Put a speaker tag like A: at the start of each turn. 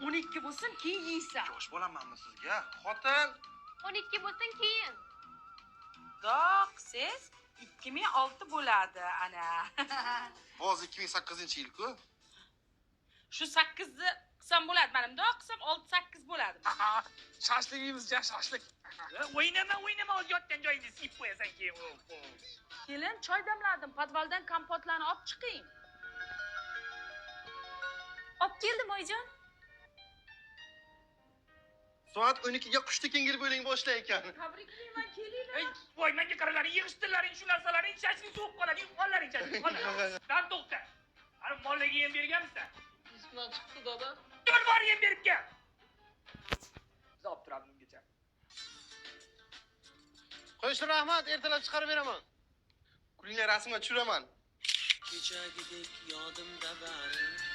A: 12 bo'lsin, keyin yeysan.
B: Yosh bo'lamanmi sizga? Xotin.
C: 12 bo'lsin keyin.
A: Doq, siz 2006 bo'ladi ana.
B: Hozir 2008-yil-ku.
A: Shu 8ni qisam bo'ladi. Mana bundoq qisam 6-8 bo'ladi.
D: Shashligimizcha shashlik. O'ynama, yotgan joyingda siyib qo'yasan keyin.
A: Kelin, choy damladim. Podvaldan kompotlarni olib chiqing.
C: Olib keldim oyijon.
B: Soat 12ga qushni kengil bo'ling boshlar ekan.
A: Tabriklayman, kelinglar.
D: Voy, menga qaralaring, yig'ishtirlaring, shu narsalarni shashlik so'q qoladi. Qollaring shashlik, qoladi. Dan to'xta. Ana mollarga yem berganmisan?
A: Ismdan chiqdi, dada.
D: Dur bor yem berib kel. Zop turadi ungacha.
B: Qo'yishni rahmat, ertalab chiqarib beraman. Kulinglar rasmga tushiraman.
E: Kechagidek yodimda baring